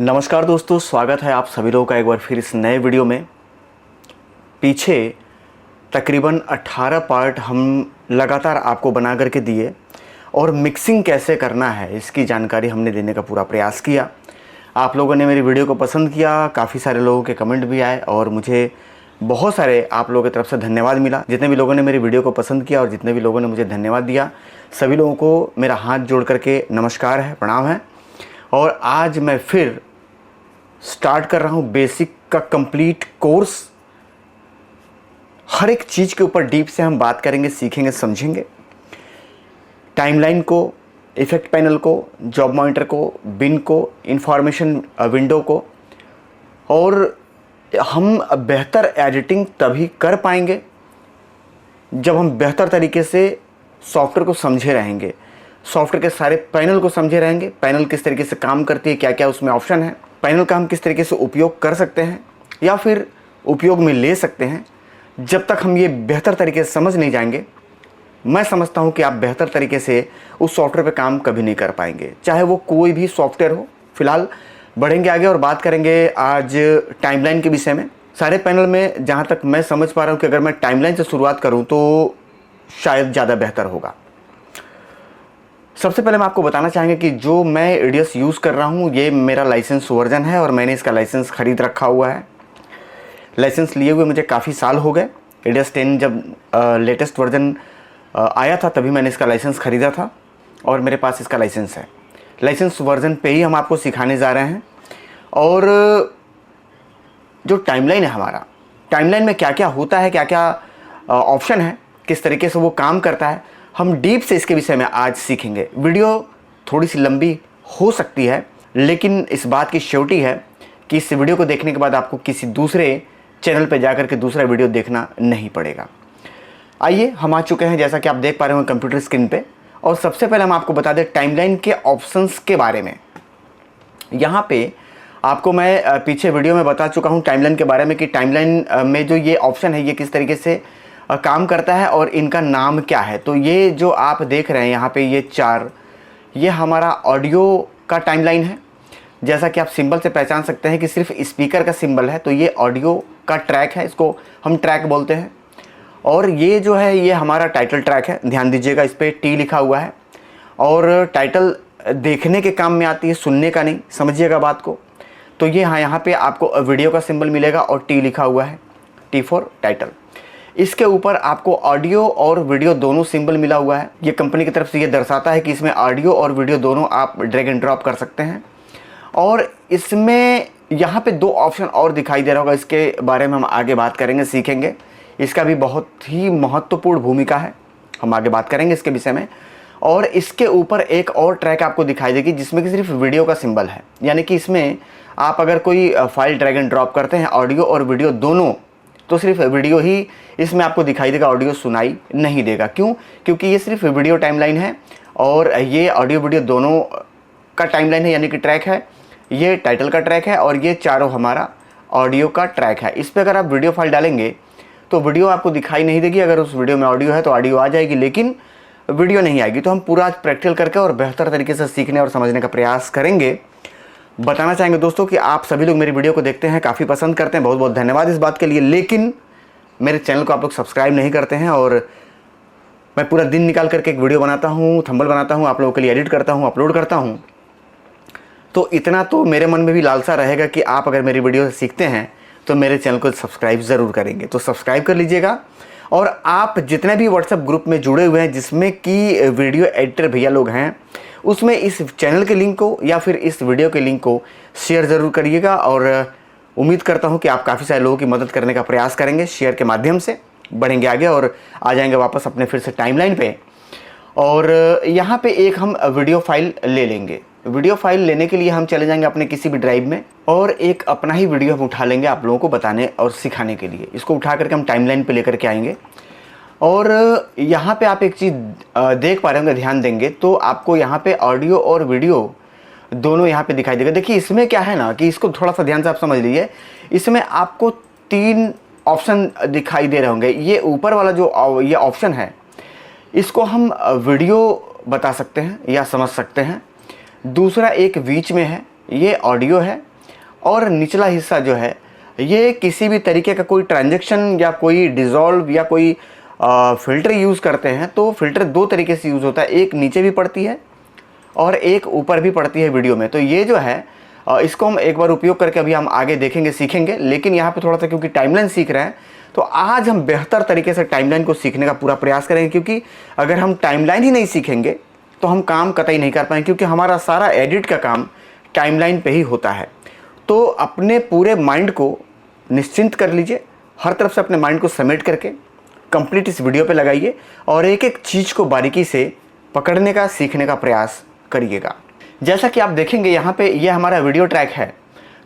नमस्कार दोस्तों, स्वागत है आप सभी लोगों का एक बार फिर इस नए वीडियो में। पीछे तकरीबन 18 पार्ट हम लगातार आपको बना करके दिए और मिक्सिंग कैसे करना है इसकी जानकारी हमने देने का पूरा प्रयास किया। आप लोगों ने मेरी वीडियो को पसंद किया, काफ़ी सारे लोगों के कमेंट भी आए और मुझे बहुत सारे आप लोगों की तरफ से धन्यवाद मिला। जितने भी लोगों ने मेरी वीडियो को पसंद किया और जितने भी लोगों ने मुझे धन्यवाद दिया, सभी लोगों को मेरा हाथ जोड़ करके नमस्कार है, प्रणाम है। और आज मैं फिर स्टार्ट कर रहा हूँ बेसिक का कंप्लीट कोर्स। हर एक चीज़ के ऊपर डीप से हम बात करेंगे, सीखेंगे, समझेंगे। टाइमलाइन को, इफेक्ट पैनल को, जॉब मॉनिटर को, बिन को, इंफॉर्मेशन विंडो को। और हम बेहतर एडिटिंग तभी कर पाएंगे जब हम बेहतर तरीके से सॉफ्टवेयर को समझे रहेंगे, सॉफ्टवेयर के सारे पैनल को समझे रहेंगे। पैनल किस तरीके से काम करती है, क्या क्या उसमें ऑप्शन है, पैनल का हम किस तरीके से उपयोग कर सकते हैं या फिर उपयोग में ले सकते हैं। जब तक हम ये बेहतर तरीके से समझ नहीं जाएंगे, मैं समझता हूँ कि आप बेहतर तरीके से उस सॉफ्टवेयर पे काम कभी नहीं कर पाएंगे, चाहे वो कोई भी सॉफ्टवेयर हो। फिलहाल बढ़ेंगे आगे और बात करेंगे आज टाइमलाइन के विषय में। सारे पैनल में जहाँ तक मैं समझ पा रहा हूँ कि अगर मैं टाइमलाइन से शुरुआत करूँ तो शायद ज़्यादा बेहतर होगा। सबसे पहले मैं आपको बताना चाहेंगे कि जो मैं एडीएस यूज़ कर रहा हूँ ये मेरा लाइसेंस वर्जन है और मैंने इसका लाइसेंस ख़रीद रखा हुआ है। लाइसेंस लिए हुए मुझे काफ़ी साल हो गए। एडीएस 10 जब लेटेस्ट वर्जन आया था तभी मैंने इसका लाइसेंस ख़रीदा था और मेरे पास इसका लाइसेंस है। लाइसेंस वर्जन पे ही हम आपको सिखाने जा रहे हैं। और जो टाइमलाइन है हमारा, टाइमलाइन में क्या क्या होता है, क्या क्या ऑप्शन है, किस तरीके से वो काम करता है, हम डीप से इसके विषय में आज सीखेंगे। वीडियो थोड़ी सी लंबी हो सकती है, लेकिन इस बात की श्योरिटी है कि इस वीडियो को देखने के बाद आपको किसी दूसरे चैनल पर जाकर के दूसरा वीडियो देखना नहीं पड़ेगा। आइए, हम आ चुके हैं जैसा कि आप देख पा रहे हो कंप्यूटर स्क्रीन पे। और सबसे पहले हम आपको बता दें टाइमलाइन के ऑप्शंस के बारे में। यहाँ पे आपको मैं पीछे वीडियो में बता चुका हूँ टाइमलाइन के बारे में कि टाइमलाइन में जो ये ऑप्शन है ये किस तरीके से काम करता है और इनका नाम क्या है। तो ये जो आप देख रहे हैं यहाँ पे ये 4, ये हमारा ऑडियो का टाइमलाइन है। जैसा कि आप सिंबल से पहचान सकते हैं कि सिर्फ स्पीकर का सिंबल है, तो ये ऑडियो का ट्रैक है, इसको हम ट्रैक बोलते हैं। और ये जो है ये हमारा टाइटल ट्रैक है, ध्यान दीजिएगा इस पर टी लिखा हुआ है। और टाइटल देखने के काम में आती है, सुनने का नहीं, समझिएगा बात को। तो ये हाँ, यहाँ पे आपको वीडियो का सिंबल मिलेगा और टी लिखा हुआ है, टी फॉर टाइटल। इसके ऊपर आपको ऑडियो और वीडियो दोनों सिंबल मिला हुआ है। ये कंपनी की तरफ से ये दर्शाता है कि इसमें ऑडियो और वीडियो दोनों आप ड्रैग एंड ड्रॉप कर सकते हैं। और इसमें यहाँ पे 2 ऑप्शन और दिखाई दे रहा होगा, इसके बारे में हम आगे बात करेंगे, सीखेंगे। इसका भी बहुत ही महत्वपूर्ण भूमिका है, हम आगे बात करेंगे इसके विषय में। और इसके ऊपर एक और ट्रैक आपको दिखाई देगी जिसमें कि सिर्फ वीडियो का सिंबल है, यानी कि इसमें आप अगर कोई फाइल ड्रैग एंड ड्रॉप करते हैं ऑडियो और वीडियो दोनों, तो सिर्फ वीडियो ही इसमें आपको दिखाई देगा, ऑडियो सुनाई नहीं देगा। क्यों? क्योंकि ये सिर्फ वीडियो टाइमलाइन है और ये ऑडियो वीडियो दोनों का टाइमलाइन है, यानी कि ट्रैक है। ये टाइटल का ट्रैक है और ये चारों हमारा ऑडियो का ट्रैक है। इस पर अगर आप वीडियो फाइल डालेंगे तो वीडियो आपको दिखाई नहीं देगी। अगर उस वीडियो में ऑडियो है तो ऑडियो आ जाएगी, लेकिन वीडियो नहीं आएगी। तो हम पूरा आज प्रैक्टिकल करके और बेहतर तरीके से सीखने और समझने का प्रयास करेंगे। बताना चाहेंगे दोस्तों कि आप सभी लोग मेरी वीडियो को देखते हैं, काफ़ी पसंद करते हैं, बहुत बहुत धन्यवाद इस बात के लिए। लेकिन मेरे चैनल को आप लोग सब्सक्राइब नहीं करते हैं। और मैं पूरा दिन निकाल करके एक वीडियो बनाता हूँ, थंबनेल बनाता हूँ, आप लोगों के लिए एडिट करता हूँ, अपलोड करता हूँ। तो इतना तो मेरे मन में भी लालसा रहेगा कि आप अगर मेरी वीडियो से सीखते हैं तो मेरे चैनल को सब्सक्राइब ज़रूर करेंगे। तो सब्सक्राइब कर लीजिएगा। और आप जितने भी व्हाट्सएप ग्रुप में जुड़े हुए हैं जिसमें कि वीडियो एडिटर भैया लोग हैं, उसमें इस चैनल के लिंक को या फिर इस वीडियो के लिंक को शेयर ज़रूर करिएगा। और उम्मीद करता हूं कि आप काफ़ी सारे लोगों की मदद करने का प्रयास करेंगे शेयर के माध्यम से। बढ़ेंगे आगे और आ जाएंगे वापस अपने फिर से टाइमलाइन पे। और यहाँ पे एक हम वीडियो फाइल ले लेंगे। वीडियो फाइल लेने के लिए हम चले जाएंगे अपने किसी भी ड्राइव में और एक अपना ही वीडियो हम उठा लेंगे आप लोगों को बताने और सिखाने के लिए। इसको उठा करके हम टाइमलाइन पे लेकर के आएंगे। और यहाँ पे आप एक चीज़ देख पा रहे होंगे, ध्यान देंगे तो आपको यहाँ पे ऑडियो और वीडियो दोनों यहाँ पे दिखाई देगा। देखिए इसमें क्या है ना कि इसको थोड़ा सा ध्यान से आप समझ लीजिए। इसमें आपको 3 ऑप्शन दिखाई दे रहे होंगे। ये ऊपर वाला जो ये ऑप्शन है, इसको हम वीडियो बता सकते हैं या समझ सकते हैं। दूसरा एक बीच में है, ये ऑडियो है। और निचला हिस्सा जो है ये किसी भी तरीके का कोई ट्रांजैक्शन या कोई डिज़ोल्व या कोई फ़िल्टर यूज़ करते हैं तो फ़िल्टर दो तरीके से यूज़ होता है, एक नीचे भी पड़ती है और एक ऊपर भी पड़ती है वीडियो में। तो ये जो है इसको हम एक बार उपयोग करके अभी हम आगे देखेंगे, सीखेंगे। लेकिन यहाँ पे थोड़ा सा क्योंकि टाइमलाइन सीख रहे हैं तो आज हम बेहतर तरीके से टाइमलाइन को सीखने का पूरा प्रयास करेंगे, क्योंकि अगर हम टाइमलाइन ही नहीं सीखेंगे तो हम काम कतई नहीं कर पाएंगे, क्योंकि हमारा सारा एडिट का काम टाइमलाइन पे ही होता है। तो अपने पूरे माइंड को निश्चिंत कर लीजिए, हर तरफ से अपने माइंड को समेट करके कंप्लीट इस वीडियो पे लगाइए और एक एक चीज़ को बारीकी से पकड़ने का, सीखने का प्रयास करिएगा। जैसा कि आप देखेंगे यहाँ पे ये हमारा वीडियो ट्रैक है।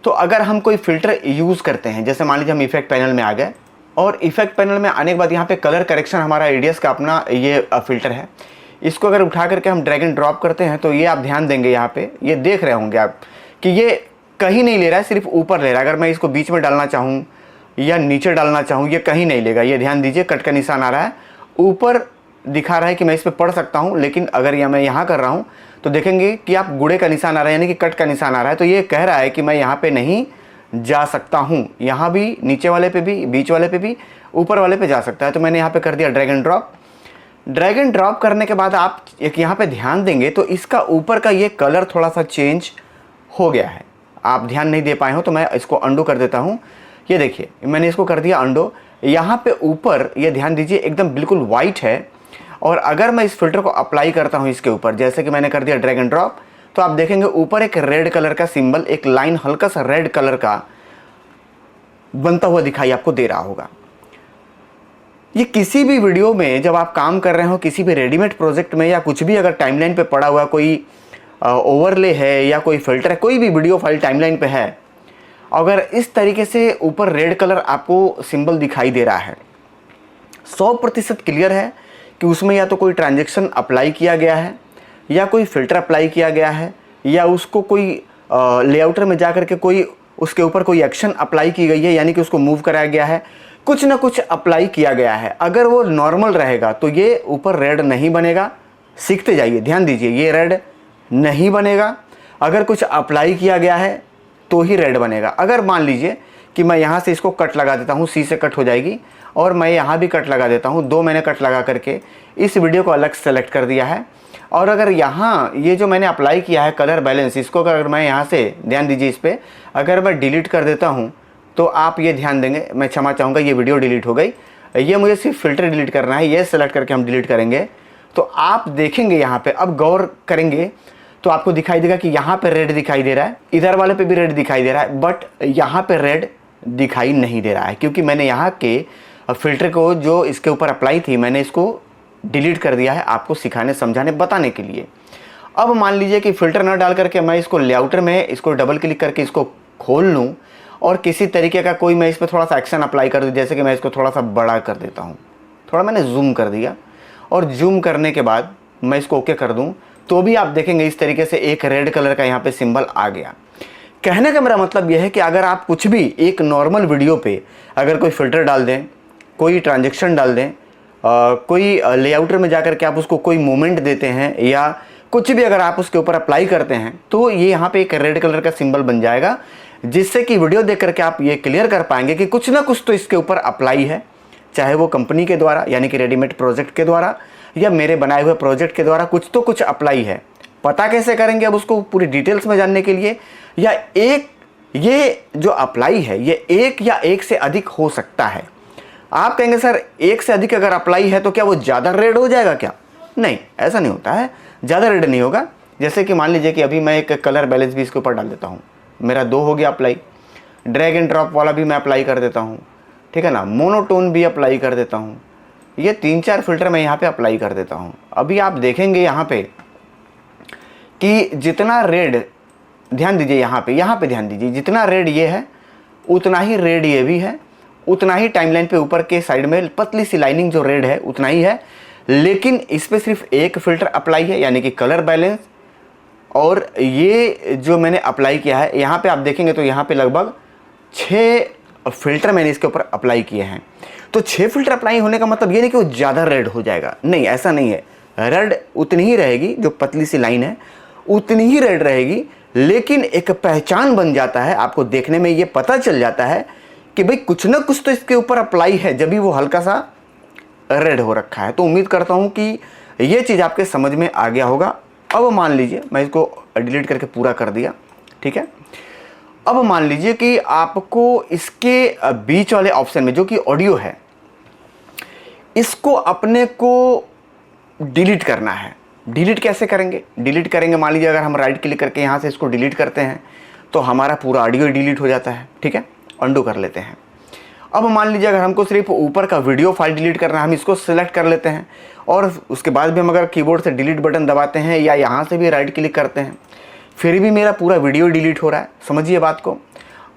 तो अगर हम कोई फ़िल्टर यूज़ करते हैं, जैसे मान लीजिए हम इफेक्ट पैनल में आ गए और इफेक्ट पैनल में आने के बाद यहाँ पे कलर करेक्शन हमारा एडीएस का अपना ये फ़िल्टर है। इसको अगर उठा करके हम ड्रैग एंड ड्रॉप करते हैं तो ये आप ध्यान देंगे, यहाँ पे ये देख रहे होंगे आप कि ये कहीं नहीं ले रहा है, सिर्फ ऊपर ले रहा है। अगर मैं इसको बीच में डालना चाहूँ या नीचे डालना चाहूँ, ये कहीं नहीं लेगा। ये ध्यान दीजिए, कट का निशान आ रहा है, ऊपर दिखा रहा है कि मैं इस पर पढ़ सकता हूँ, लेकिन अगर मैं यहाँ कर रहा हूँ तो देखेंगे कि आप गुड़े का निशान आ रहा है, यानी कि कट का निशान आ रहा है। तो ये कह रहा है कि मैं यहाँ पे नहीं जा सकता हूँ, यहाँ भी, नीचे वाले पे भी, बीच वाले पे भी, ऊपर वाले पे जा सकता है। तो मैंने यहाँ पे कर दिया drag and drop. Drag and drop करने के बाद आप एक यहाँ पे ध्यान देंगे तो इसका ऊपर का ये कलर थोड़ा सा चेंज हो गया है। आप ध्यान नहीं दे पाए हो तो मैं इसको अंडू कर देता हूँ। ये देखिए मैंने इसको कर दिया अंडो। यहाँ पे ऊपर ये ध्यान दीजिए एकदम बिल्कुल वाइट है, और अगर मैं इस फिल्टर को अप्लाई करता हूँ इसके ऊपर, जैसे कि मैंने कर दिया ड्रैग एंड ड्रॉप, तो आप देखेंगे ऊपर एक रेड कलर का सिंबल, एक लाइन हल्का सा रेड कलर का बनता हुआ दिखाई आपको दे रहा होगा। ये किसी भी वीडियो में जब आप काम कर रहे हो, किसी भी रेडीमेड प्रोजेक्ट में या कुछ भी, अगर टाइमलाइन पे पड़ा हुआ कोई ओवरले है या कोई फिल्टर है, कोई भी वीडियो फाइल टाइमलाइन पे है, अगर इस तरीके से ऊपर रेड कलर आपको सिंबल दिखाई दे रहा है, 100% क्लियर है कि उसमें या तो कोई ट्रांजैक्शन अप्लाई किया गया है या कोई फ़िल्टर अप्लाई किया गया है या उसको कोई लेआउटर में जा कर के कोई उसके ऊपर कोई एक्शन अप्लाई की गई है, यानी कि उसको मूव कराया गया है, कुछ ना कुछ अप्लाई किया गया है। अगर वो नॉर्मल रहेगा तो ये ऊपर रेड नहीं बनेगा। सीखते जाइए, ध्यान दीजिए, ये रेड नहीं बनेगा। अगर कुछ अप्लाई किया गया है तो ही रेड बनेगा। अगर मान लीजिए कि मैं यहाँ से इसको कट लगा देता हूँ, सी से कट हो जाएगी, और मैं यहाँ भी कट लगा देता हूँ, दो मैंने कट लगा करके इस वीडियो को अलग सेलेक्ट कर दिया है। और अगर यहाँ ये जो मैंने अप्लाई किया है कलर बैलेंस, इसको अगर मैं यहाँ से, ध्यान दीजिए इस पर, अगर मैं डिलीट कर देता हूँ तो आप ये ध्यान देंगे, मैं क्षमा चाहूँगा, ये वीडियो डिलीट हो गई। ये मुझे सिर्फ फ़िल्टर डिलीट करना है, ये सेलेक्ट करके हम डिलीट करेंगे तो आप देखेंगे यहाँ पे, अब गौर करेंगे तो आपको दिखाई देगा कि यहाँ पे रेड दिखाई दे रहा है, इधर वाले पे भी रेड दिखाई दे रहा है, बट यहाँ पे रेड दिखाई नहीं दे रहा है, क्योंकि मैंने यहाँ के फ़िल्टर को जो इसके ऊपर अप्लाई थी मैंने इसको डिलीट कर दिया है, आपको सिखाने, समझाने, बताने के लिए। अब मान लीजिए कि फ़िल्टर ना डाल करके मैं इसको लेआउटर में इसको डबल क्लिक करके इसको खोल लूँ और किसी तरीके का कोई मैं इस पर थोड़ा सा एक्शन अप्लाई कर दूँ, जैसे कि मैं इसको थोड़ा सा बड़ा कर देता हूँ, थोड़ा मैंने जूम कर दिया, और जूम करने के बाद मैं इसको ओके कर दूँ तो भी आप देखेंगे इस तरीके से एक रेड कलर का यहाँ पे सिंबल आ गया। कहने का मेरा मतलब यह है कि अगर आप कुछ भी एक नॉर्मल वीडियो पे अगर कोई फ़िल्टर डाल दें, कोई ट्रांजैक्शन डाल दें, कोई लेआउटर में जाकर के आप उसको कोई मूवमेंट देते हैं या कुछ भी अगर आप उसके ऊपर अप्लाई करते हैं तो ये यहाँ पे एक रेड कलर का सिंबल बन जाएगा, जिससे कि वीडियो देख करके आप ये क्लियर कर पाएंगे कि कुछ ना कुछ तो इसके ऊपर अप्लाई है, चाहे वो कंपनी के द्वारा यानी कि रेडीमेड प्रोजेक्ट के द्वारा या मेरे बनाए हुए प्रोजेक्ट के द्वारा कुछ तो कुछ अप्लाई है। पता कैसे करेंगे अब उसको पूरी डिटेल्स में जानने के लिए, या एक ये जो अप्लाई है ये एक या एक से अधिक हो सकता है। आप कहेंगे सर एक से अधिक अगर अप्लाई है तो क्या वो ज़्यादा रेड हो जाएगा क्या? नहीं, ऐसा नहीं होता है, ज़्यादा रेड नहीं होगा। जैसे कि मान लीजिए कि अभी मैं एक कलर बैलेंस भी इसके ऊपर डाल देता हूँ, मेरा 2 हो गया अप्लाई, ड्रैग एंड ड्रॉप वाला भी मैं अप्लाई कर देता हूँ, ठीक है ना, मोनोटोन भी अप्लाई कर देता हूँ, ये 3-4 फिल्टर मैं यहाँ पे अप्लाई कर देता हूँ। अभी आप देखेंगे यहाँ पे कि जितना रेड, ध्यान दीजिए यहाँ पे ध्यान दीजिए, जितना रेड ये है उतना ही रेड ये भी है, उतना ही टाइमलाइन पे ऊपर के साइड में पतली सी लाइनिंग जो रेड है उतना ही है, लेकिन इस पर सिर्फ एक फ़िल्टर अप्लाई है यानी कि कलर बैलेंस। और ये जो मैंने अप्लाई किया है यहाँ पे आप देखेंगे तो यहाँ पे लगभग 6 फिल्टर मैंने इसके ऊपर अप्लाई किए हैं। तो 6 फिल्टर अप्लाई होने का मतलब ये नहीं कि वो ज़्यादा रेड हो जाएगा, नहीं, ऐसा नहीं है। रेड उतनी ही रहेगी, जो पतली सी लाइन है उतनी ही रेड रहेगी, लेकिन एक पहचान बन जाता है, आपको देखने में ये पता चल जाता है कि भाई कुछ ना कुछ तो इसके ऊपर अप्लाई है, जब भी वो हल्का सा रेड हो रखा है। तो उम्मीद करता हूँ कि ये चीज़ आपके समझ में आ गया होगा। अब मान लीजिए मैं इसको डिलीट करके पूरा कर दिया, ठीक है। अब मान लीजिए कि आपको इसके बीच वाले ऑप्शन में जो कि ऑडियो है, इसको अपने को डिलीट करना है। डिलीट कैसे करेंगे? डिलीट करेंगे, मान लीजिए अगर हम राइट क्लिक करके यहाँ से इसको डिलीट करते हैं तो हमारा पूरा ऑडियो डिलीट हो जाता है, ठीक है। अंडू कर लेते हैं। अब मान लीजिए अगर हमको सिर्फ ऊपर का वीडियो फाइल डिलीट करना है, हम इसको सिलेक्ट कर लेते हैं और उसके बाद भी हम अगर कीबोर्ड से डिलीट बटन दबाते हैं या यहाँ से भी राइट क्लिक करते हैं, फिर भी मेरा पूरा वीडियो डिलीट हो रहा है। समझिए बात को।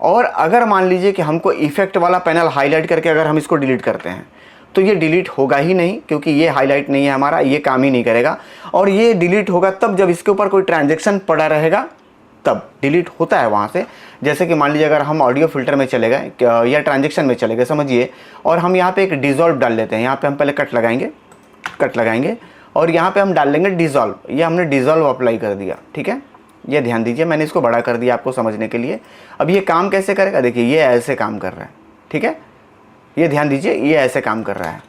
और अगर मान लीजिए कि हमको इफेक्ट वाला पैनल हाईलाइट करके अगर हम इसको डिलीट करते हैं तो ये डिलीट होगा ही नहीं, क्योंकि ये हाईलाइट नहीं है हमारा, ये काम ही नहीं करेगा। और ये डिलीट होगा तब जब इसके ऊपर कोई ट्रांजैक्शन पड़ा रहेगा, तब डिलीट होता है वहाँ से। जैसे कि मान लीजिए अगर हम ऑडियो फिल्टर में चले गए या ट्रांजैक्शन में चले गए समझिए, और हम यहाँ पे एक डिज़ोल्व डाल लेते हैं। यहाँ पे हम पहले कट लगाएंगे और यहाँ पे हम डाल लेंगे डिज़ोल्व। ये हमने डिज़ोल्व अप्लाई कर दिया, ठीक है। ये ध्यान दीजिए, मैंने इसको बड़ा कर दिया आपको समझने के लिए। अब ये काम कैसे करेगा, देखिए ये ऐसे काम कर रहा है, ठीक है। ये ध्यान दीजिए, ये ऐसे काम कर रहा है,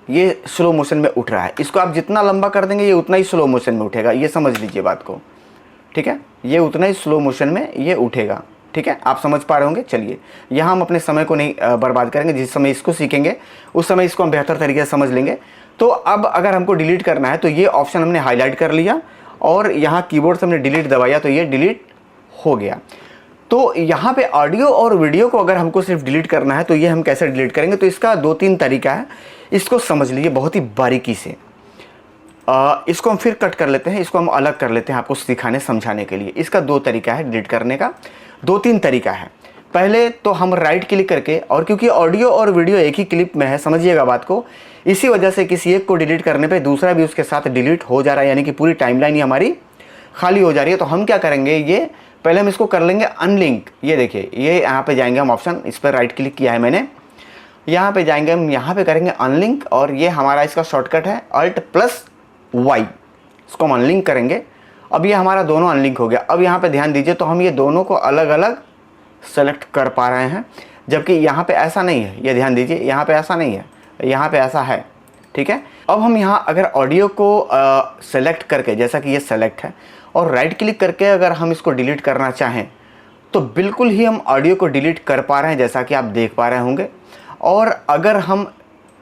ये स्लो मोशन में उठ रहा है। इसको आप जितना लंबा कर देंगे ये उतना ही स्लो मोशन में उठेगा, ये समझ लीजिए बात को, ठीक है। ये उतना ही स्लो मोशन में ये उठेगा, ठीक है। आप समझ पा रहे होंगे। चलिए, यहाँ हम अपने समय को नहीं बर्बाद करेंगे। जिस समय इसको सीखेंगे उस समय इसको हम बेहतर तरीके से समझ लेंगे। तो अब अगर हमको डिलीट करना है तो ये ऑप्शन हमने हाईलाइट कर लिया और यहाँ कीबोर्ड से हमने डिलीट दबाया तो ये डिलीट हो गया। तो यहाँ पे ऑडियो और वीडियो को अगर हमको सिर्फ डिलीट करना है तो ये हम कैसे डिलीट करेंगे, तो इसका 2-3 तरीका है। इसको समझ लीजिए बहुत ही बारीकी से। इसको हम फिर कट कर लेते हैं, इसको हम अलग कर लेते हैं आपको सिखाने समझाने के लिए। इसका 2 तरीका है डिलीट करने का, 2-3 तरीका है। पहले तो हम राइट क्लिक करके, और क्योंकि ऑडियो और वीडियो एक ही क्लिप में है, समझिएगा बात को, इसी वजह से किसी एक को डिलीट करने पे दूसरा भी उसके साथ डिलीट हो जा रहा है, यानी कि पूरी टाइमलाइन ही हमारी खाली हो जा रही है। तो हम क्या करेंगे, ये पहले हम इसको कर लेंगे अनलिंक। ये देखिए, ये यहाँ पे जाएंगे हम ऑप्शन, इस पर राइट क्लिक किया है मैंने, यहाँ पे जाएंगे हम, यहाँ पे करेंगे अनलिंक और ये हमारा इसका शॉर्टकट है Alt+Y। इसको हम अनलिंक करेंगे। अब ये हमारा दोनों अनलिंक हो गया। अब यहाँ पे ध्यान दीजिए, तो हम ये दोनों को अलग अलग सेलेक्ट कर पा रहे हैं, जबकि यहाँ पे ऐसा नहीं है। ये ध्यान दीजिए, यहाँ पे ऐसा नहीं है, यहाँ पे ऐसा है, ठीक है। अब हम यहाँ अगर ऑडियो को सेलेक्ट करके, जैसा कि ये सेलेक्ट है, और राइट क्लिक करके अगर हम इसको डिलीट करना चाहें तो बिल्कुल ही हम ऑडियो को डिलीट कर पा रहे हैं, जैसा कि आप देख पा रहे होंगे। और अगर हम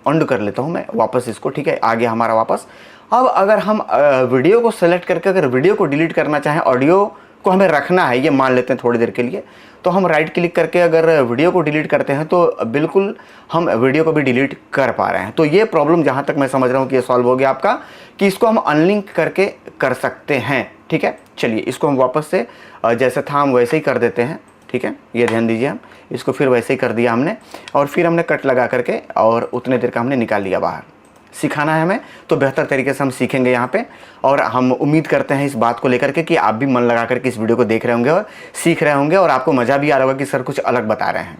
अंडू कर लेता हूं मैं वापस इसको, ठीक है, आ गया हमारा वापस। अब अगर हम वीडियो को सेलेक्ट करके अगर वीडियो को डिलीट करना चाहें, ऑडियो को हमें रखना है, ये मान लेते हैं थोड़ी देर के लिए, तो हम राइट क्लिक करके अगर वीडियो को डिलीट करते हैं तो बिल्कुल हम वीडियो को भी डिलीट कर पा रहे हैं। तो ये प्रॉब्लम जहाँ तक मैं समझ रहा हूँ कि ये सॉल्व हो गया आपका, कि इसको हम अनलिंक करके कर सकते हैं, ठीक है। चलिए, इसको हम वापस से जैसे था हम वैसे ही कर देते हैं, ठीक है। ये ध्यान दीजिए, हम इसको फिर वैसे ही कर दिया हमने, और फिर हमने कट लगा करके और उतने देर का हमने निकाल लिया बाहर। सिखाना है हमें तो बेहतर तरीके से हम सीखेंगे यहाँ पे, और हम उम्मीद करते हैं इस बात को लेकर के कि आप भी मन लगा करके इस वीडियो को देख रहे होंगे और सीख रहे होंगे, और आपको मज़ा भी आ रहा होगा कि सर कुछ अलग बता रहे हैं।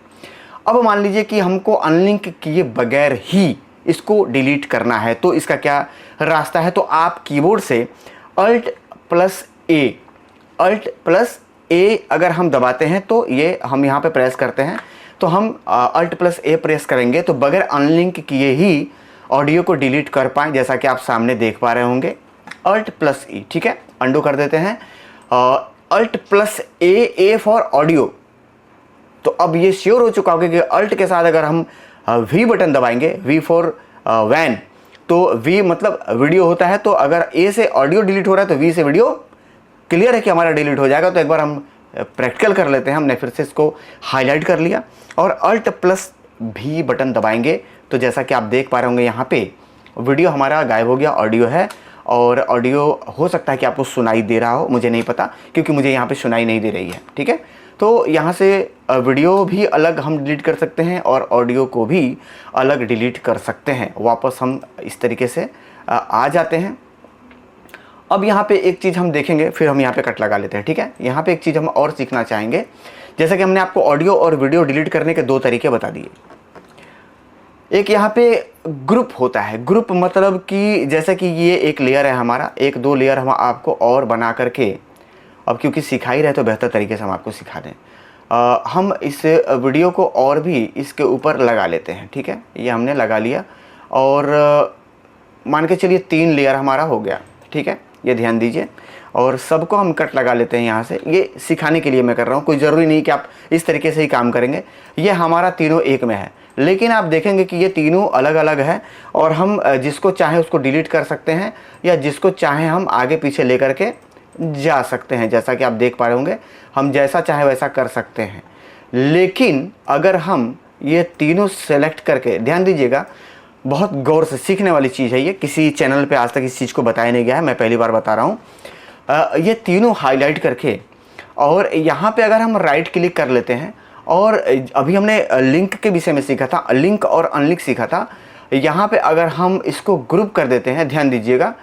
अब मान लीजिए कि हमको अनलिंक किए बगैर ही इसको डिलीट करना है, तो इसका क्या रास्ता है, तो आप कीबोर्ड से Alt+A अगर हम दबाते हैं तो ये हम यहाँ पे प्रेस करते हैं, तो हम Alt+A प्रेस करेंगे तो बगैर अनलिंक किए ही ऑडियो को डिलीट कर पाएँ, जैसा कि आप सामने देख पा रहे होंगे। Alt+E, ठीक है, अंडू कर देते हैं। Alt+A for audio. तो अब ये श्योर हो चुका होगा कि अल्ट के साथ अगर हम V बटन दबाएंगे, V फॉर वैन, तो V मतलब वीडियो होता है, तो अगर A से ऑडियो डिलीट हो रहा है तो V से वीडियो क्लियर है कि हमारा डिलीट हो जाएगा। तो एक बार हम प्रैक्टिकल कर लेते हैं। हमने फिर से इसको हाईलाइट कर लिया और Alt+V बटन दबाएंगे, तो जैसा कि आप देख पा रहे होंगे यहाँ पे वीडियो हमारा गायब हो गया, ऑडियो है। और ऑडियो हो सकता है कि आपको सुनाई दे रहा हो, मुझे नहीं पता, क्योंकि मुझे यहाँ पे सुनाई नहीं दे रही है, ठीक है। तो यहाँ से वीडियो भी अलग हम डिलीट कर सकते हैं और ऑडियो को भी अलग डिलीट कर सकते हैं। वापस हम इस तरीके से आ जाते हैं। अब यहाँ पे एक चीज़ हम देखेंगे, फिर हम यहाँ पे कट लगा लेते हैं, ठीक है। यहाँ पे एक चीज़ हम और सीखना चाहेंगे, जैसा कि हमने आपको ऑडियो और वीडियो डिलीट करने के 2 तरीके बता दिए। एक यहाँ पे ग्रुप होता है। ग्रुप मतलब कि जैसे कि ये एक लेयर है हमारा, एक दो लेयर हम आपको और बना करके, अब क्योंकि सिखा ही रहे तो बेहतर तरीके से हम आपको सिखा दें। हम इस वीडियो को और भी इसके ऊपर लगा लेते हैं, ठीक है। ये हमने लगा लिया और मान के चलिए 3 लेयर हमारा हो गया, ठीक है। ये ध्यान दीजिए और सबको हम कट लगा लेते हैं यहाँ से। ये सिखाने के लिए मैं कर रहा हूँ, कोई ज़रूरी नहीं कि आप इस तरीके से ही काम करेंगे। ये हमारा तीनों एक में है, लेकिन आप देखेंगे कि ये तीनों अलग अलग है और हम जिसको चाहें उसको डिलीट कर सकते हैं या जिसको चाहें हम आगे पीछे लेकर के जा सकते हैं। जैसा कि आप देख पा रहे होंगे, हम जैसा चाहे वैसा कर सकते हैं। लेकिन अगर हम ये तीनों सेलेक्ट करके, ध्यान दीजिएगा, बहुत गौर से सीखने वाली चीज़ है ये, किसी चैनल पे आज तक इस चीज़ को बताया नहीं गया है, मैं पहली बार बता रहा हूँ। ये तीनों हाईलाइट करके और यहाँ पे अगर हम राइट क्लिक कर लेते हैं और अभी हमने लिंक के विषय में सीखा था, लिंक और अनलिंक सीखा था। यहाँ पे अगर हम इसको ग्रुप कर देते हैं, ध्यान दीजिएगा,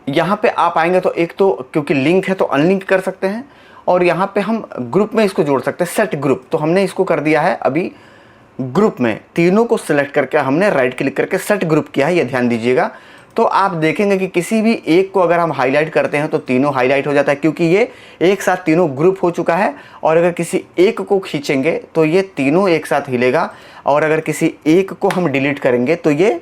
यहाँ पे आप आएंगे तो एक तो क्योंकि लिंक है तो अनलिंक कर सकते हैं और यहाँ पे हम ग्रुप में इसको जोड़ सकते हैं, सेट ग्रुप। तो हमने इसको कर दिया है अभी ग्रुप में, तीनों को सिलेक्ट करके हमने राइट क्लिक करके सेट ग्रुप किया है, ये ध्यान दीजिएगा। तो आप देखेंगे कि किसी भी एक को अगर हम हाईलाइट करते हैं तो तीनों हाईलाइट हो जाता है, क्योंकि ये एक साथ तीनों ग्रुप हो चुका है। और अगर किसी एक को खींचेंगे तो ये तीनों एक साथ हिलेगा और अगर किसी एक को हम डिलीट करेंगे तो ये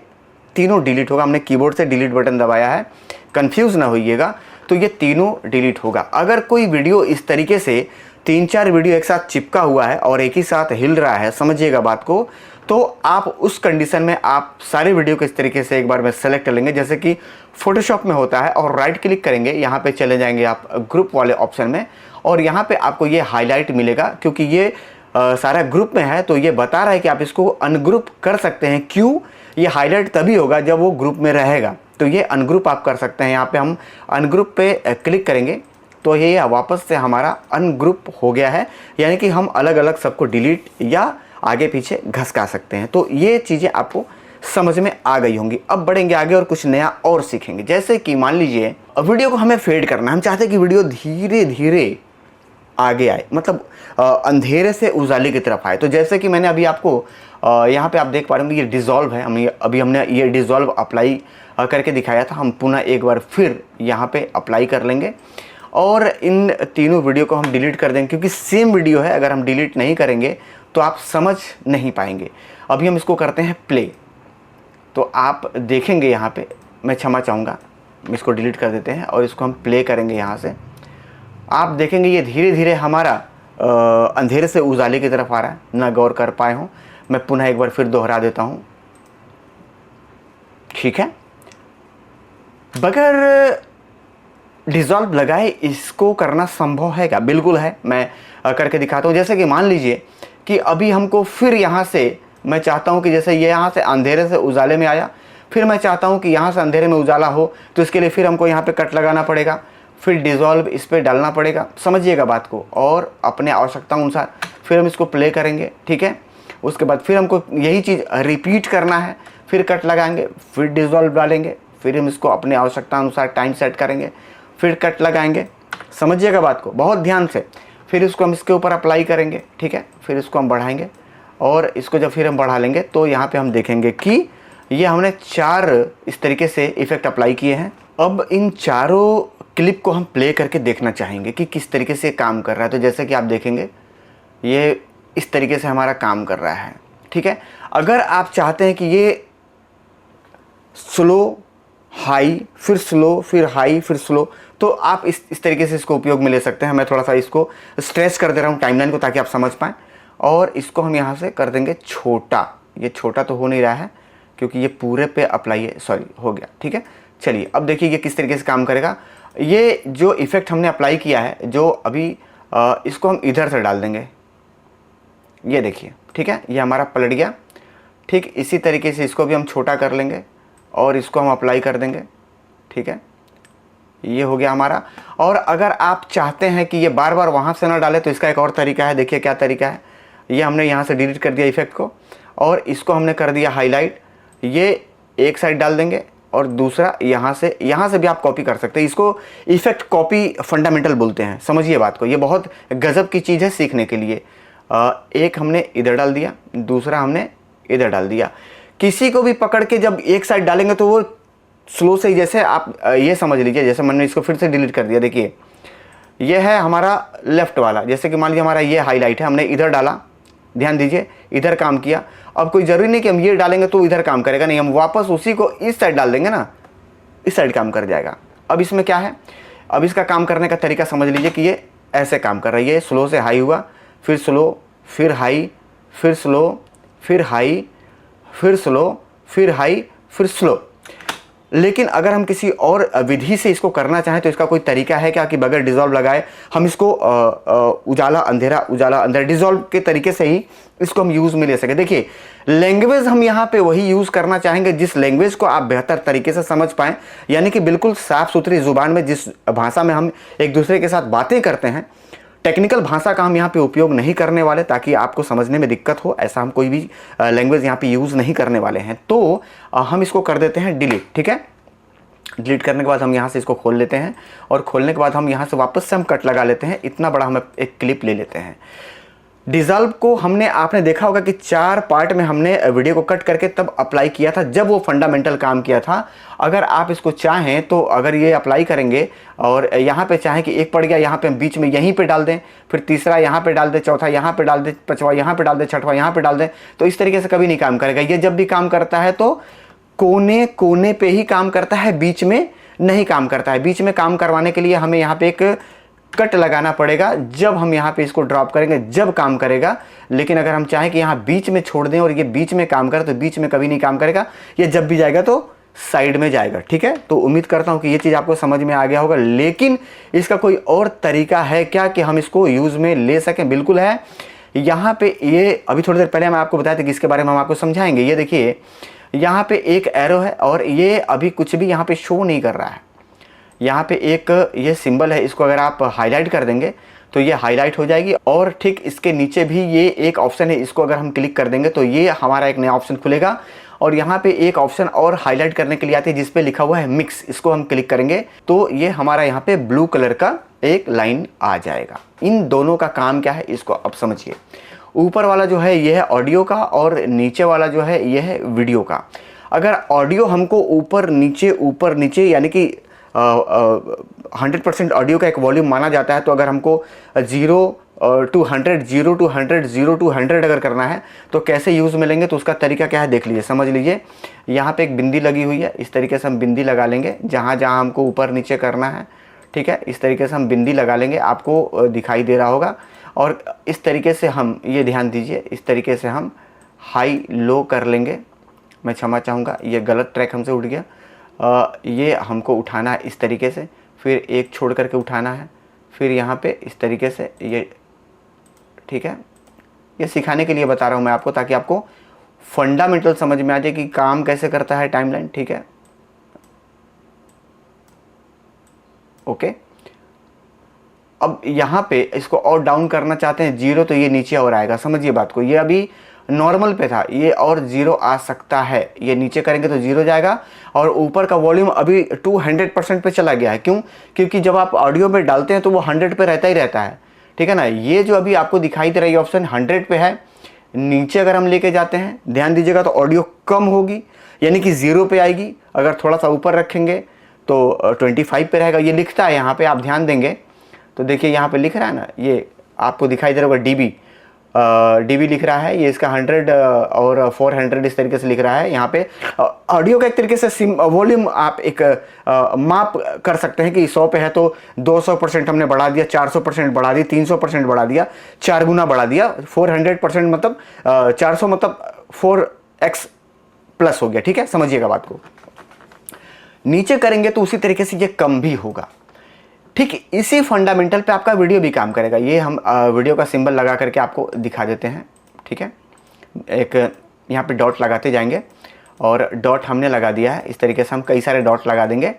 तीनों डिलीट होगा। हमने कीबोर्ड से डिलीट बटन दबाया है, कंफ्यूज ना होइएगा। तो ये तीनों डिलीट होगा। अगर कोई वीडियो इस तरीके से 3-4 वीडियो एक साथ चिपका हुआ है और एक ही साथ हिल रहा है, समझिएगा बात को, तो आप उस कंडीशन में आप सारे वीडियो को इस तरीके से एक बार में सेलेक्ट कर लेंगे, जैसे कि फोटोशॉप में होता है, और राइट क्लिक करेंगे, यहाँ पे चले जाएंगे आप ग्रुप वाले ऑप्शन में और यहाँ पे आपको ये हाईलाइट मिलेगा। क्योंकि ये सारा ग्रुप में है तो ये बता रहा है कि आप इसको अनग्रुप कर सकते हैं। क्यों? ये हाईलाइट तभी होगा जब वो ग्रुप में रहेगा, तो ये अनग्रुप आप कर सकते हैं। यहाँ पे हम अनग्रुप पे क्लिक करेंगे तो ये वापस से हमारा अनग्रुप हो गया है, यानी कि हम अलग अलग सबको डिलीट या आगे पीछे घसका सकते हैं। तो ये चीज़ें आपको समझ में आ गई होंगी। अब बढ़ेंगे आगे और कुछ नया और सीखेंगे। जैसे कि मान लीजिए वीडियो को हमें फेड करना है, हम चाहते हैं कि वीडियो धीरे धीरे आगे आए, मतलब अंधेरे से उजाले की तरफ आए। तो जैसे कि मैंने अभी आपको यहाँ पे आप देख पा रहे होंगे ये डिज़ोल्व है, अभी हमने ये डिज़ोल्व अप्लाई करके दिखाया था। हम पुनः एक बार फिर यहाँ पे अप्लाई कर लेंगे और इन तीनों वीडियो को हम डिलीट कर देंगे, क्योंकि सेम वीडियो है, अगर हम डिलीट नहीं करेंगे तो आप समझ नहीं पाएंगे। अभी हम इसको करते हैं प्ले, तो आप देखेंगे यहाँ पे, मैं क्षमा चाहूँगा, इसको डिलीट कर देते हैं और इसको हम प्ले करेंगे। यहाँ से आप देखेंगे ये धीरे धीरे हमारा अंधेरे से उजाले की तरफ आ रहा है। ना गौर कर पाए हों, मैं पुनः एक बार फिर दोहरा देता हूँ, ठीक है। बगैर डिज़ोल्व लगाए इसको करना संभव है क्या? बिल्कुल है, मैं करके दिखाता हूँ। जैसे कि मान लीजिए कि अभी हमको फिर यहाँ से, मैं चाहता हूँ कि जैसे ये यहाँ से अंधेरे से उजाले में आया, फिर मैं चाहता हूँ कि यहाँ से अंधेरे में उजाला हो, तो इसके लिए फिर हमको यहाँ पे कट लगाना पड़ेगा, फिर डिज़ोल्व इस पर डालना पड़ेगा, समझिएगा बात को। और अपने आवश्यकता अनुसार फिर हम इसको प्ले करेंगे, ठीक है। उसके बाद फिर हमको यही चीज़ रिपीट करना है, फिर कट लगाएंगे, फिर डिज़ोल्व डालेंगे, फिर हम इसको अपने आवश्यकता अनुसार टाइम सेट करेंगे, फिर कट लगाएंगे, समझिएगा बात को बहुत ध्यान से। फिर इसको हम इसके ऊपर अप्लाई करेंगे, ठीक है। फिर इसको हम बढ़ाएंगे और इसको जब फिर हम बढ़ा लेंगे तो यहाँ पे हम देखेंगे कि ये हमने 4 इस तरीके से इफ़ेक्ट अप्लाई किए हैं। अब इन चारों क्लिप को हम प्ले करके देखना चाहेंगे कि किस तरीके से काम कर रहा है। तो जैसे कि आप देखेंगे ये इस तरीके से हमारा काम कर रहा है, ठीक है। अगर आप चाहते हैं कि ये स्लो हाई फिर स्लो फिर हाई फिर स्लो, तो आप इस तरीके से इसको उपयोग में ले सकते हैं। मैं थोड़ा सा इसको स्ट्रेच कर दे रहा हूँ टाइमलाइन को, ताकि आप समझ पाएँ। और इसको हम यहाँ से कर देंगे छोटा। ये छोटा तो हो नहीं रहा है क्योंकि ये पूरे पे अप्लाई है, सॉरी हो गया, ठीक है। चलिए अब देखिए ये किस तरीके से काम करेगा। ये जो इफ़ेक्ट हमने अप्लाई किया है, जो अभी इसको हम इधर से डाल देंगे, ये देखिए, ठीक है। ये हमारा पलट गया। ठीक इसी तरीके से इसको भी हम छोटा कर लेंगे और इसको हम अप्लाई कर देंगे, ठीक है। ये हो गया हमारा। और अगर आप चाहते हैं कि ये बार बार वहाँ से ना डाले तो इसका एक और तरीका है। देखिए क्या तरीका है। ये हमने यहाँ से डिलीट कर दिया इफ़ेक्ट को और इसको हमने कर दिया हाईलाइट। ये एक साइड डाल देंगे और दूसरा यहाँ से भी आप कॉपी कर सकते हैं। इसको इफ़ेक्ट कॉपी फंडामेंटल बोलते हैं, समझिए बात को। ये बहुत गज़ब की चीज़ है सीखने के लिए। एक हमने इधर डाल दिया, दूसरा हमने इधर डाल दिया। किसी को भी पकड़ के जब एक साइड डालेंगे तो वो स्लो से ही, जैसे आप ये समझ लीजिए, जैसे मैंने इसको फिर से डिलीट कर दिया, देखिए ये है हमारा लेफ्ट वाला, जैसे कि मान लीजिए हमारा ये हाईलाइट है, हमने इधर डाला, ध्यान दीजिए इधर काम किया। अब कोई ज़रूरी नहीं कि हम ये डालेंगे तो इधर काम करेगा, नहीं, हम वापस उसी को इस साइड डाल देंगे ना, इस साइड काम कर जाएगा। अब इसमें क्या है, अब इसका काम करने का तरीका समझ लीजिए कि ये ऐसे काम कर रहा है। ये स्लो से हाई हुआ, फिर स्लो, फिर हाई, फिर स्लो, फिर हाई, फिर स्लो, फिर हाई, फिर स्लो। लेकिन अगर हम किसी और विधि से इसको करना चाहें तो इसका कोई तरीका है क्या कि बगैर डिज़ोल्व लगाए हम इसको उजाला अंधेरा डिज़ोल्व के तरीके से ही इसको हम यूज़ में ले सके। देखिए लैंग्वेज हम यहाँ पे वही यूज़ करना चाहेंगे जिस लैंग्वेज को आप बेहतर तरीके से समझ पाएँ, यानी कि बिल्कुल साफ़ सुथरी ज़ुबान में, जिस भाषा में हम एक दूसरे के साथ बातें करते हैं। टेक्निकल भाषा का हम यहाँ पे उपयोग नहीं करने वाले ताकि आपको समझने में दिक्कत हो, ऐसा हम कोई भी लैंग्वेज यहाँ पे यूज़ नहीं करने वाले हैं। तो हम इसको कर देते हैं डिलीट, ठीक है। डिलीट करने के बाद हम यहाँ से इसको खोल लेते हैं और खोलने के बाद हम यहाँ से वापस से हम कट लगा लेते हैं। इतना बड़ा हम एक क्लिप ले लेते हैं। डिज़ोल्व को आपने देखा होगा कि 4 पार्ट में हमने वीडियो को कट करके तब अप्लाई किया था जब वो फंडामेंटल काम किया था। अगर आप इसको चाहें तो अगर ये अप्लाई करेंगे और यहाँ पे चाहें कि एक पड़ गया, यहाँ पे हम बीच में यहीं पे डाल दें, फिर तीसरा यहाँ पे डाल दें, चौथा यहाँ पे डाल दें, पांचवा यहाँ पे डाल दें, छठवां यहाँ पे डाल दें, तो इस तरीके से कभी नहीं काम करेगा। ये जब भी काम करता है तो कोने कोने पे ही काम करता है, बीच में नहीं काम करता है। बीच में काम करवाने के लिए हमें यहाँ पे एक कट लगाना पड़ेगा, जब हम यहाँ पे इसको ड्रॉप करेंगे जब काम करेगा। लेकिन अगर हम चाहें कि यहाँ बीच में छोड़ दें और ये बीच में काम करे तो बीच में कभी नहीं काम करेगा, ये जब भी जाएगा तो साइड में जाएगा, ठीक है। तो उम्मीद करता हूँ कि ये चीज़ आपको समझ में आ गया होगा। लेकिन इसका कोई और तरीका है क्या कि हम इसको यूज़ में ले सकें? बिल्कुल है। यहाँ पे ये अभी थोड़ी देर पहले मैं आपको बताया था कि इसके बारे में हम आपको समझाएंगे। ये देखिए यहाँ पे एक एरो है और ये अभी कुछ भी यहाँ पे शो नहीं कर रहा है। यहाँ पे एक ये सिंबल है, इसको अगर आप हाईलाइट कर देंगे तो ये हाईलाइट हो जाएगी। और ठीक इसके नीचे भी ये एक ऑप्शन है, इसको अगर हम क्लिक कर देंगे तो ये हमारा एक नया ऑप्शन खुलेगा। और यहाँ पे एक ऑप्शन और हाईलाइट करने के लिए आती है जिस पे लिखा हुआ है मिक्स, इसको हम क्लिक करेंगे तो ये हमारा यहाँ पे ब्लू कलर का एक लाइन आ जाएगा। इन दोनों का काम क्या है इसको अब समझिए। ऊपर वाला जो है ये है ऑडियो का और नीचे वाला जो है ये है वीडियो का। अगर ऑडियो हमको ऊपर नीचे यानी कि 100% ऑडियो का एक वॉल्यूम माना जाता है, तो अगर हमको 0 to 100 0 to 100 0 to 100 अगर करना है तो कैसे यूज़ में लेंगे, तो उसका तरीका क्या है देख लीजिए, समझ लीजिए। यहाँ पे एक बिंदी लगी हुई है, इस तरीके से हम बिंदी लगा लेंगे जहाँ जहाँ हमको ऊपर नीचे करना है, ठीक है। इस तरीके से हम बिंदी लगा लेंगे, आपको दिखाई दे रहा होगा। और इस तरीके से हम, ये ध्यान दीजिए, इस तरीके से हम हाई लो कर लेंगे। मैं क्षमा चाहूँगा, ये गलत ट्रैक हमसे उठ गया। ये हमको उठाना है इस तरीके से, फिर एक छोड़ करके उठाना है, फिर यहाँ पे इस तरीके से, ये ठीक है। ये सिखाने के लिए बता रहा हूँ मैं आपको, ताकि आपको फंडामेंटल समझ में आ जाए कि काम कैसे करता है टाइमलाइन, ठीक है। ओके, अब यहाँ पे इसको और डाउन करना चाहते हैं 0, तो ये नीचे और आएगा, समझिए बात को। ये अभी नॉर्मल पे था, ये और 0 आ सकता है। ये नीचे करेंगे तो 0 जाएगा। और ऊपर का वॉल्यूम अभी 200% पे चला गया है। क्यों? क्योंकि जब आप ऑडियो में डालते हैं तो वो 100 पे रहता ही रहता है, ठीक है ना। ये जो अभी आपको दिखाई दे रहा है ऑप्शन 100 पे है। नीचे अगर हम लेके जाते हैं, ध्यान दीजिएगा, तो ऑडियो कम होगी, यानी कि 0 पे आएगी। अगर थोड़ा सा ऊपर रखेंगे तो 25 पे रहेगा। ये लिखता है यहाँ पे, आप ध्यान देंगे तो देखिए यहाँ पे लिख रहा है ना, ये आपको दिखाई दे रहा होगा डीबी लिख रहा है। ये इसका 100 और 400 इस तरीके से लिख रहा है। यहाँ पे ऑडियो का एक तरीके से वॉल्यूम आप एक माप कर सकते हैं कि 100 पे है तो 200% हमने बढ़ा दिया, 400% बढ़ा दिया, 300% बढ़ा दिया, 4 गुना बढ़ा दिया। 400% मतलब 400 मतलब 4x प्लस हो गया, ठीक है, समझिएगा बात को। नीचे करेंगे तो उसी तरीके से ये कम भी होगा। ठीक इसी फंडामेंटल पे आपका वीडियो भी काम करेगा। ये हम वीडियो का सिंबल लगा करके आपको दिखा देते हैं, ठीक है। एक यहाँ पे डॉट लगाते जाएंगे और डॉट हमने लगा दिया है। इस तरीके से हम कई सारे डॉट लगा देंगे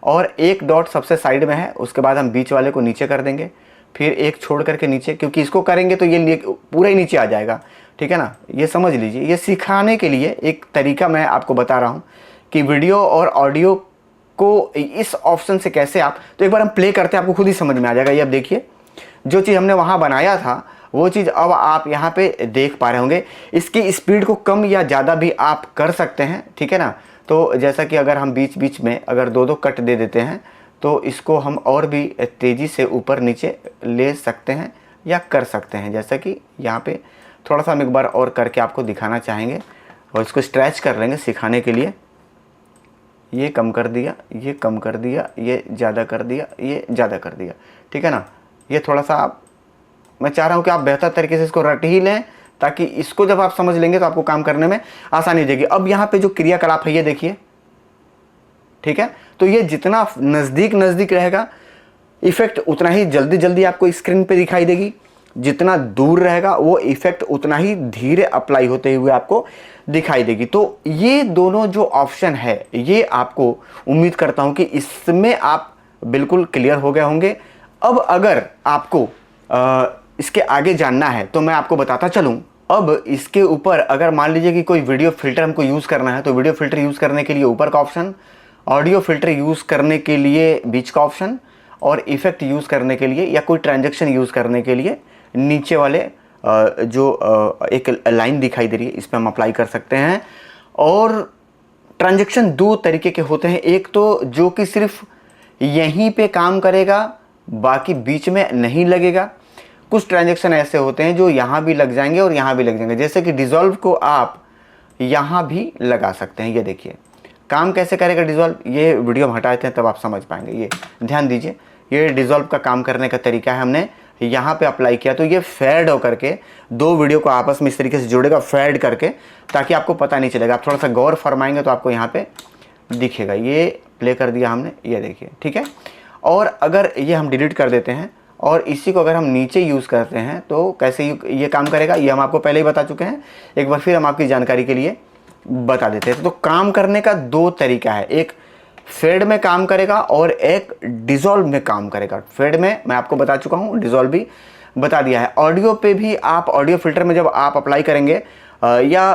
और एक डॉट सबसे साइड में है, उसके बाद हम बीच वाले को नीचे कर देंगे, फिर एक छोड़ करके नीचे, क्योंकि इसको करेंगे तो ये पूरा ही नीचे आ जाएगा, ठीक है ना। ये समझ लीजिए, ये सिखाने के लिए एक तरीका मैं आपको बता रहा हूँ कि वीडियो और ऑडियो को इस ऑप्शन से कैसे आप, तो एक बार हम प्ले करते हैं, आपको खुद ही समझ में आ जाएगा। ये अब देखिए, जो चीज़ हमने वहाँ बनाया था वो चीज़ अब आप यहाँ पे देख पा रहे होंगे। इसकी स्पीड को कम या ज़्यादा भी आप कर सकते हैं, ठीक है ना। तो जैसा कि अगर हम बीच बीच में अगर 2-2 कट दे देते हैं तो इसको हम और भी तेज़ी से ऊपर नीचे ले सकते हैं या कर सकते हैं। जैसा कि यहाँ पे थोड़ा सा हम एक बार और करके आपको दिखाना चाहेंगे और इसको स्ट्रेच कर लेंगे सिखाने के लिए। ये कम कर दिया, ये कम कर दिया, ये ज़्यादा कर दिया, ये ज़्यादा कर दिया, ठीक है ना। ये थोड़ा सा आप, मैं चाह रहा हूँ कि आप बेहतर तरीके से इसको रट ही लें, ताकि इसको जब आप समझ लेंगे तो आपको काम करने में आसानी हो जाएगी। अब यहाँ पे जो क्रियाकलाप है ये देखिए, ठीक है। तो ये जितना नज़दीक नज़दीक रहेगा इफेक्ट उतना ही जल्दी जल्दी आपको स्क्रीन पे दिखाई देगी, जितना दूर रहेगा वो इफेक्ट उतना ही धीरे अप्लाई होते हुए आपको दिखाई देगी। तो ये दोनों जो ऑप्शन है ये आपको उम्मीद करता हूँ कि इसमें आप बिल्कुल क्लियर हो गए होंगे। अब अगर आपको इसके आगे जानना है तो मैं आपको बताता चलूँ। अब इसके ऊपर अगर मान लीजिए कि कोई वीडियो फिल्टर हमको यूज़ करना है तो वीडियो फिल्टर यूज़ करने के लिए ऊपर का ऑप्शन, ऑडियो फिल्टर यूज़ करने के लिए बीच का ऑप्शन, और इफेक्ट यूज़ करने के लिए या कोई ट्रांजैक्शन यूज़ करने के लिए नीचे वाले जो एक लाइन दिखाई दे रही है इस पर हम अप्लाई कर सकते हैं। और ट्रांजैक्शन 2 तरीके के होते हैं, एक तो जो कि सिर्फ यहीं पे काम करेगा बाकी बीच में नहीं लगेगा। कुछ ट्रांजैक्शन ऐसे होते हैं जो यहाँ भी लग जाएंगे और यहाँ भी लग जाएंगे, जैसे कि डिज़ोल्व को आप यहाँ भी लगा सकते हैं। ये देखिए काम कैसे करेगा डिज़ोल्व, ये वीडियो हम हटा देते हैं तब आप समझ पाएंगे। ये ध्यान दीजिए, ये डिज़ोल्व का काम करने का तरीका है। हमने यहाँ पे अप्लाई किया तो ये फेड होकर के 2 वीडियो को आपस में इस तरीके से जोड़ेगा, फेड करके, ताकि आपको पता नहीं चलेगा। आप थोड़ा सा गौर फरमाएंगे तो आपको यहाँ पे दिखेगा। ये प्ले कर दिया हमने, ये देखिए, ठीक है। और अगर ये हम डिलीट कर देते हैं और इसी को अगर हम नीचे यूज़ करते हैं तो कैसे ये काम करेगा ये हम आपको पहले ही बता चुके हैं। एक बार फिर हम आपकी जानकारी के लिए बता देते हैं। तो काम करने का 2 तरीका है, एक फेड में काम करेगा और एक डिज़ोल्व में काम करेगा। फेड में मैं आपको बता चुका हूँ, डिज़ोल्व भी बता दिया है। ऑडियो पे भी आप ऑडियो फिल्टर में जब आप अप्लाई करेंगे या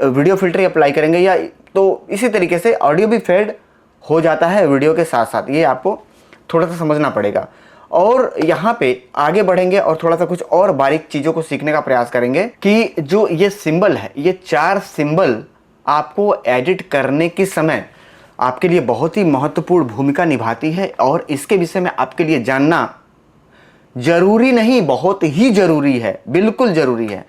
वीडियो फिल्टर अप्लाई करेंगे या तो इसी तरीके से ऑडियो भी फेड हो जाता है वीडियो के साथ साथ, ये आपको थोड़ा सा समझना पड़ेगा। और यहाँ पे आगे बढ़ेंगे और थोड़ा सा कुछ और बारीक चीज़ों को सीखने का प्रयास करेंगे कि जो ये सिंबल है, ये 4 सिंबल आपको एडिट करने के समय आपके लिए बहुत ही महत्वपूर्ण भूमिका निभाती है और इसके विषय में आपके लिए जानना जरूरी नहीं, बहुत ही जरूरी है, बिल्कुल जरूरी है।